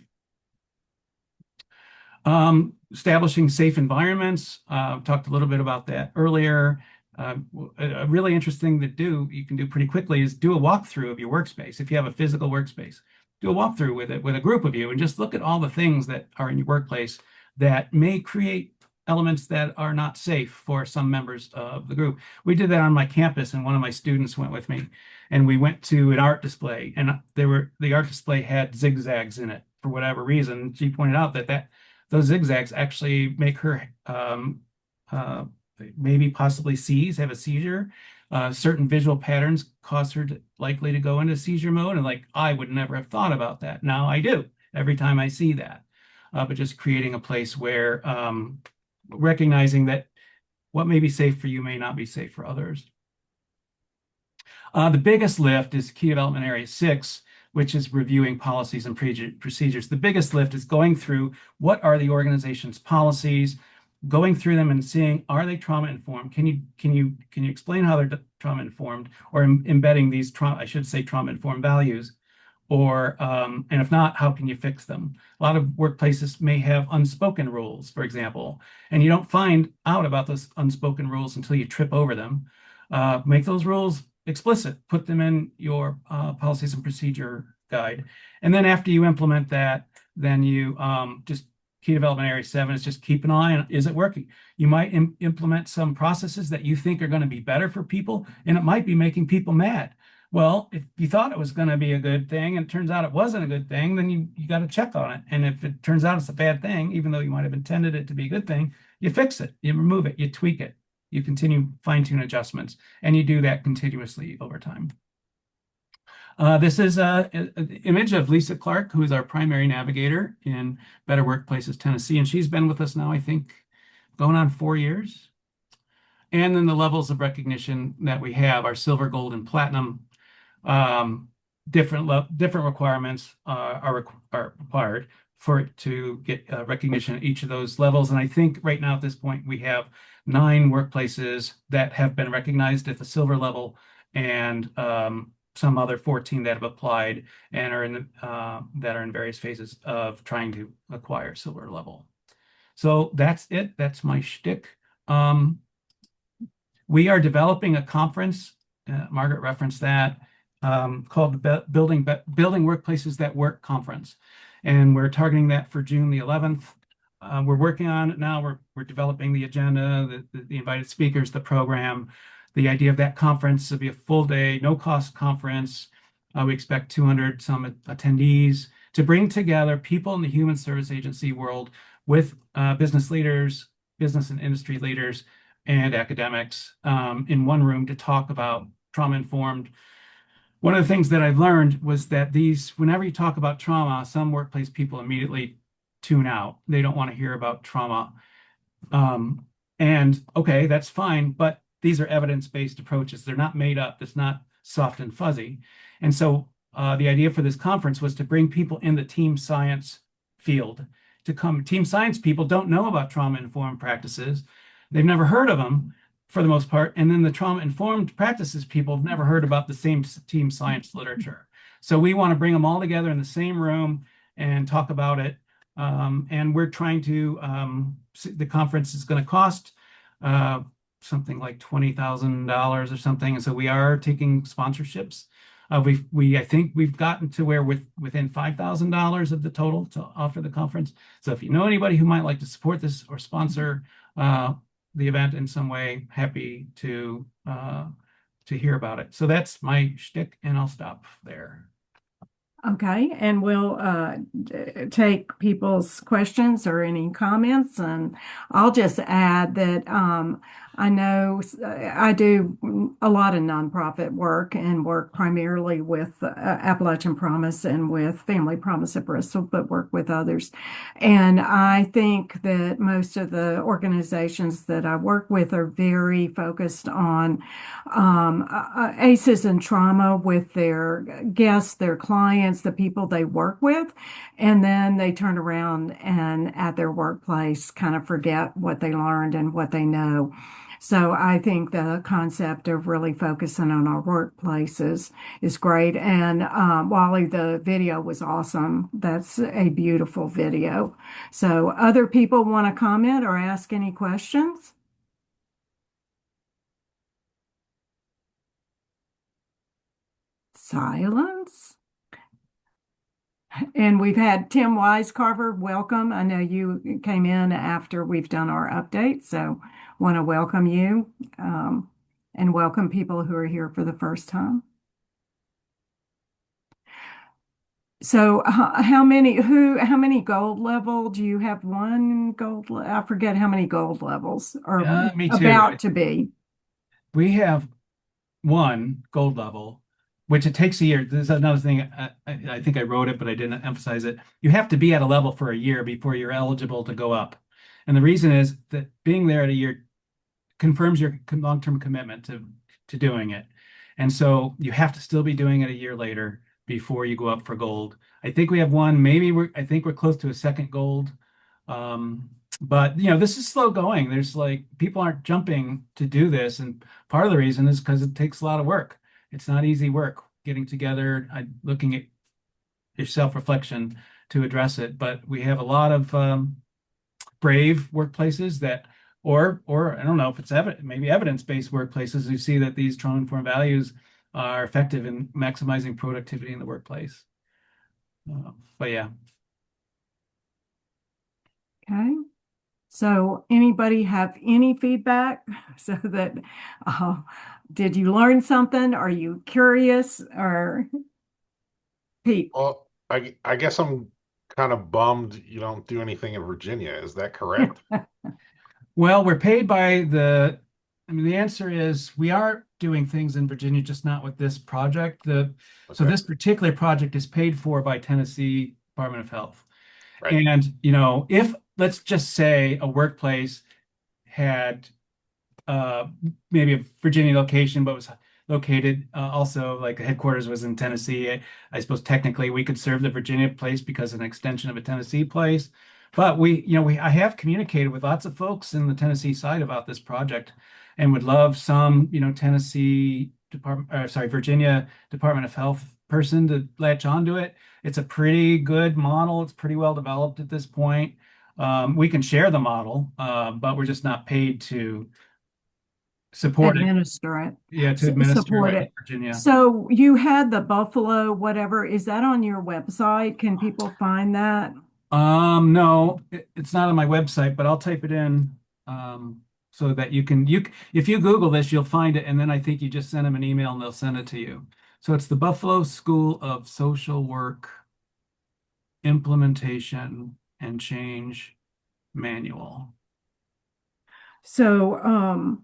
J: Establishing safe environments. Talked a little bit about that earlier. A really interesting thing to do, you can do pretty quickly, is do a walkthrough of your workspace. If you have a physical workspace, do a walkthrough with it with a group of you and just look at all the things that are in your workplace that may create elements that are not safe for some members of the group. We did that on my campus, and one of my students went with me, and we went to an art display, and the art display had zigzags in it for whatever reason. She pointed out that those zigzags actually make her maybe possibly have a seizure. Certain visual patterns cause her likely to go into seizure mode, and like I would never have thought about that. Now I do every time I see that. But just creating a place where recognizing that what may be safe for you may not be safe for others. The biggest lift is Key Development Area 6, which is reviewing policies and procedures. The biggest lift is going through what are the organization's policies, going through them and seeing, are they trauma informed? Can you explain how they're trauma informed, or embedding these trauma informed values? Or, and if not, how can you fix them? A lot of workplaces may have unspoken rules, for example, and you don't find out about those unspoken rules until you trip over them. Make those rules explicit, put them in your policies and procedure guide. And then after you implement that, then you just Key Development Area 7 is just keep an eye on, is it working? You might implement some processes that you think are going to be better for people, and it might be making people mad. Well, if you thought it was going to be a good thing and it turns out it wasn't a good thing, then you got to check on it. And if it turns out it's a bad thing, even though you might have intended it to be a good thing, you fix it, you remove it, you tweak it, you continue fine-tune adjustments, and you do that continuously over time. This is an image of Lisa Clark, who is our primary navigator in Better Workplaces Tennessee, and she's been with us now, I think, going on 4 years. And then the levels of recognition that we have are silver, gold, and platinum. Different requirements are required for it to get recognition at each of those levels. And I think right now at this point we have 9 workplaces that have been recognized at the silver level, and some other 14 that have applied and are that are in various phases of trying to acquire silver level. So that's it. That's my shtick. We are developing a conference. Margaret referenced that. Called the Building Workplaces That Work Conference. And we're targeting that for June the 11th. We're working on it now. We're developing the agenda, the invited speakers, the program. The idea of that conference will be a full day, no cost conference. We expect 200 some attendees to bring together people in the human service agency world with business leaders, business and industry leaders, and academics in one room to talk about trauma-informed. One of the things that I've learned was that whenever you talk about trauma, some workplace people immediately tune out. They don't want to hear about trauma. And okay, that's fine, but these are evidence-based approaches. They're not made up. It's not soft and fuzzy. And so the idea for this conference was to bring people in the team science field to come. Team science people don't know about trauma-informed practices. They've never heard of them, for the most part. And then the trauma-informed practices people have never heard about the same team science literature. So we want to bring them all together in the same room and talk about it. And we're trying to, the conference is going to cost something like $20,000 or something. And so we are taking sponsorships. I think we've gotten to where within $5,000 of the total to offer the conference. So if you know anybody who might like to support this or sponsor the event in some way, happy to hear about it. So that's my shtick, and I'll stop there.
A: Okay, and we'll take people's questions or any comments, and I'll just add that I know I do a lot of nonprofit work and work primarily with Appalachian Promise and with Family Promise at Bristol, but work with others. And I think that most of the organizations that I work with are very focused on ACEs and trauma with their guests, their clients, the people they work with, and then they turn around and at their workplace kind of forget what they learned and what they know. So I think the concept of really focusing on our workplaces is great. And Wally, the video was awesome. That's a beautiful video. So other people want to comment or ask any questions? Silence. And we've had Tim Wisecarver, welcome. I know you came in after we've done our update, so want to welcome you and welcome people who are here for the first time. So how many gold level do you have? One gold? I forget how many gold levels are
J: Me too.
A: about to be.
J: We have one gold level, which it takes a year. There's another thing. I think I wrote it, but I didn't emphasize it. You have to be at a level for a year before you're eligible to go up. And the reason is that being there at a year confirms your long-term commitment to doing it. And so you have to still be doing it a year later before you go up for gold. I think we have one, I think we're close to a second gold. But this is slow going. There's people aren't jumping to do this. And part of the reason is because it takes a lot of work. It's not easy work getting together, looking at your self-reflection to address it. But we have a lot of brave workplaces that, or I don't know if it's maybe evidence-based workplaces who see that these trauma-informed values are effective in maximizing productivity in the workplace. But yeah.
A: Okay. So anybody have any feedback? So that, did you learn something? Are you curious? Or Pete?
B: Well, I guess I'm kind of bummed you don't do anything in Virginia. Is that correct?
J: Well, we're paid by I mean, the answer is we are doing things in Virginia, just not with this project. So
B: Okay,
J: this particular project is paid for by Tennessee Department of Health.
B: right.
J: And, you know, if let's just say a workplace had uh, maybe a Virginia location, but was located also like the headquarters was in Tennessee. I suppose technically we could serve the Virginia place because an extension of a Tennessee place. But I have communicated with lots of folks in the Tennessee side about this project and would love some, Tennessee Department, Virginia Department of Health person to latch onto it. It's a pretty good model. It's pretty well developed at this point. We can share the model, but we're just not paid to support it.
A: Administer it.
J: Yeah, to administer
A: Support
J: it in
A: it.
J: Virginia.
A: So you had the Buffalo, whatever, is that on your website? Can people find that?
J: No, it's not on my website, but I'll type it in so that if you Google this, you'll find it, and then I think you just send them an email and they'll send it to you. So it's the Buffalo School of Social Work Implementation and Change Manual.
A: So,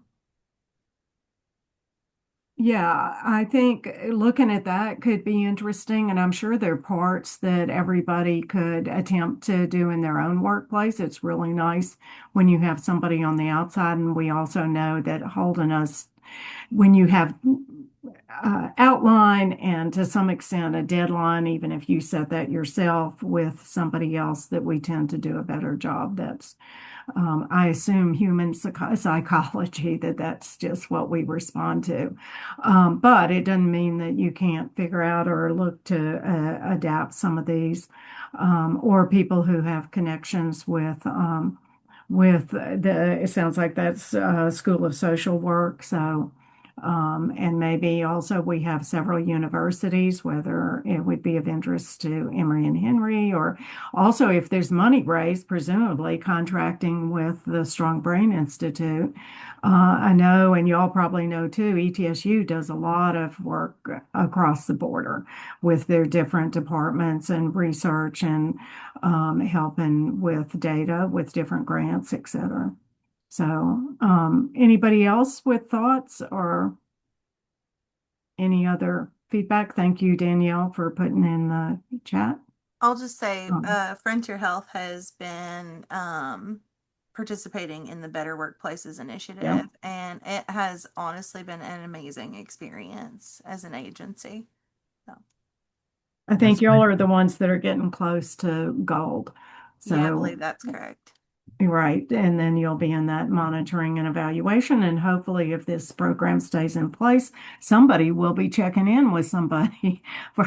A: yeah, I think looking at that could be interesting, and I'm sure there are parts that everybody could attempt to do in their own workplace. It's really nice when you have somebody on the outside, and we also know that holding us, when you have outline and to some extent a deadline, even if you set that yourself with somebody else, that we tend to do a better job. That's I assume human psychology, that's just what we respond to. But it doesn't mean that you can't figure out or look to adapt some of these, or people who have connections with it sounds like that's School of Social Work. So, and maybe also we have several universities, whether it would be of interest to Emory and Henry, or also if there's money raised, presumably contracting with the Strong Brain Institute. I know, and y'all probably know too, ETSU does a lot of work across the border with their different departments and research and helping with data, with different grants, et cetera. So, anybody else with thoughts or any other feedback? Thank you, Danielle, for putting in the chat.
E: I'll just say,
A: Um,
E: Frontier Health has been participating in the Better Workplaces initiative,
A: Yeah.
E: and it has honestly been an amazing experience as an agency. So,
A: I think y'all are the ones that are getting close to gold.
E: yeah, I
A: So,
E: believe that's correct.
A: right. And then you'll be in that monitoring and evaluation. And hopefully, if this program stays in place, somebody will be checking in with somebody for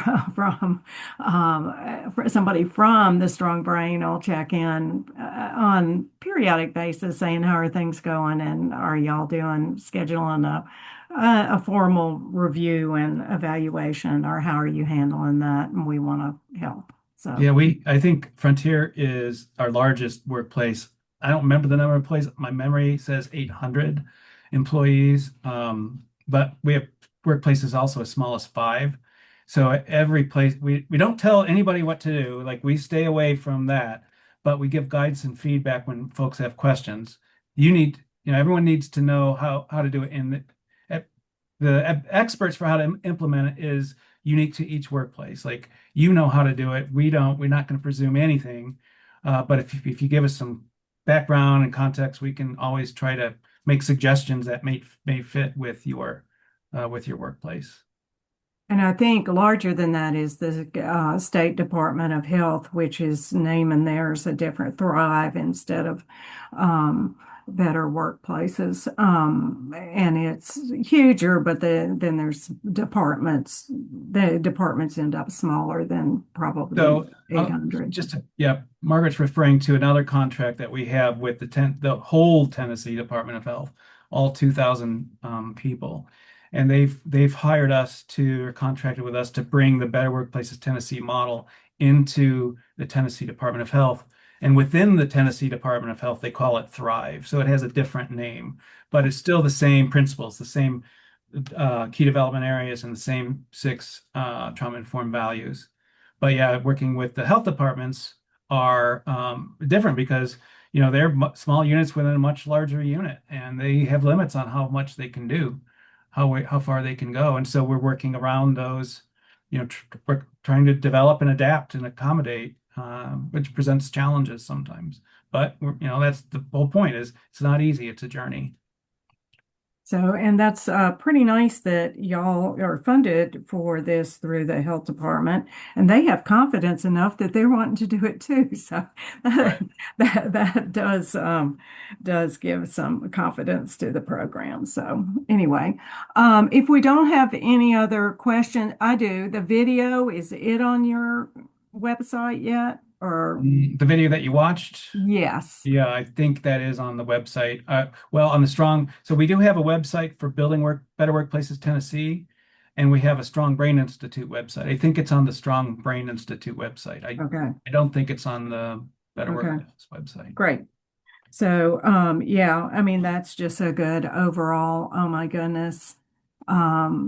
A: somebody from the Strong Brain. Will check in on periodic basis, saying, how are things going? And are y'all scheduling a formal review and evaluation, or how are you handling that? And we want to help. So,
J: Yeah, I think Frontier is our largest workplace. I don't remember the number of employees. My memory says 800 employees. But we have workplaces also as small as 5. So every place, we don't tell anybody what to do. Like, we stay away from that, but we give guidance and feedback when folks have questions. Everyone needs to know how to do it. And the experts for how to implement it is unique to each workplace. Like, how to do it. We're not going to presume anything. But if you give us some background and context, we can always try to make suggestions that may fit with your workplace.
A: and I think larger than that is the State Department of Health, which is naming theirs a different Thrive instead of Better Workplaces. And it's huger, but then there's departments. The departments end up smaller than probably
J: So
A: 800.
J: Margaret's referring to another contract that we have with the whole Tennessee Department of Health, all 2,000 people. And they've hired us or contracted with us to bring the Better Workplaces Tennessee model into the Tennessee Department of Health. And within the Tennessee Department of Health, they call it Thrive. So it has a different name, but it's still the same principles, the same key development areas, and the same 6 trauma-informed values. But yeah, working with the health departments are different because they're small units within a much larger unit, and they have limits on how much they can do, how far they can go. And so we're working around those, we're trying to develop and adapt and accommodate, which presents challenges sometimes. But that's the whole point. Is it's not easy. It's a journey.
A: So, and that's pretty nice that y'all are funded for this through the health department, and they have confidence enough that they're wanting to do it too. So
J: Right.
A: that does give some confidence to the program. So anyway, if we don't have any other question, I do. The video, is it on your website yet? Or
J: The video that you watched?
A: yes.
J: Yeah, I think that is on the website. Well, on the Strong, so we do have a website for Building Better Workplaces Tennessee, and we have a Strong Brain Institute website. I think it's on the Strong Brain Institute website.
A: Okay.
J: I don't think it's on the Better
A: Okay.
J: Workplaces website.
A: Great. So, yeah, I mean, that's just a good overall, oh my goodness,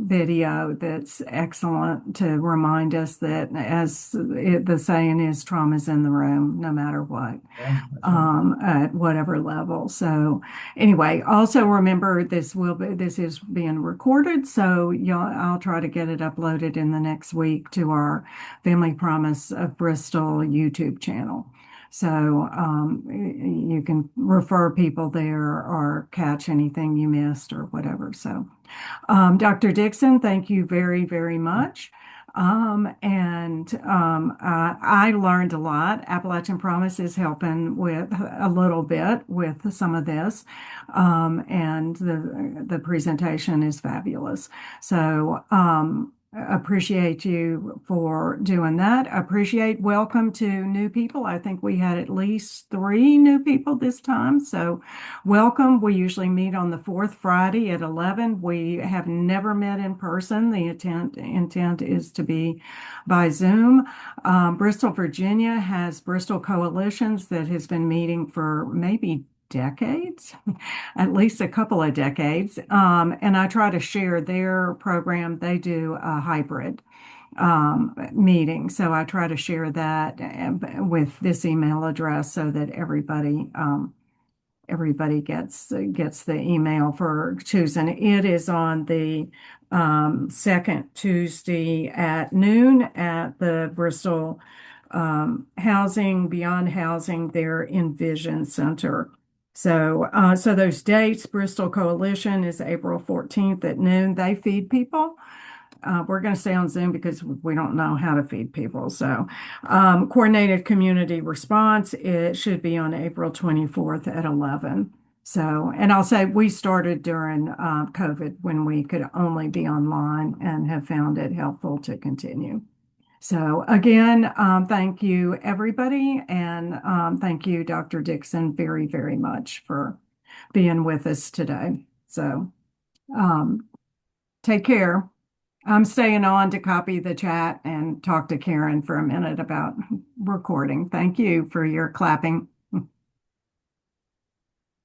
A: video that's excellent to remind us that, as the saying is, trauma's in the room, no matter what,
J: Yeah, that's right.
A: at whatever level. So anyway, also remember this is being recorded. So I'll try to get it uploaded in the next week to our Family Promise of Bristol YouTube channel. So you can refer people there or catch anything you missed or whatever. So Dr. Dixon, thank you very, very much. I learned a lot. Appalachian Promise is helping with a little bit with some of this. And the presentation is fabulous. So appreciate you for doing that. Welcome to new people. I think we had at least 3 new people this time. So welcome. We usually meet on the 4th Friday at 11. We have never met in person. The intent is to be by Zoom. Bristol, Virginia has Bristol Coalitions that has been meeting for maybe decades, at least a couple of decades. And I try to share their program. They do a hybrid meeting. So I try to share that with this email address so that everybody gets the email for choosing. It is on the second Tuesday at noon at the Bristol Beyond Housing there in Vision Center. So those dates, Bristol Coalition is April 14th at noon. They feed people. We're going to stay on Zoom because we don't know how to feed people. So coordinated community response, it should be on April 24th at 11. So, and I'll say we started during COVID when we could only be online and have found it helpful to continue. So again, thank you, everybody. And thank you, Dr. Dixon, very, very much for being with us today. So take care. I'm staying on to copy the chat and talk to Karen for a minute about recording. Thank you for your clapping.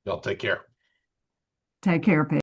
B: Y'all take care.
A: Take care, Pete.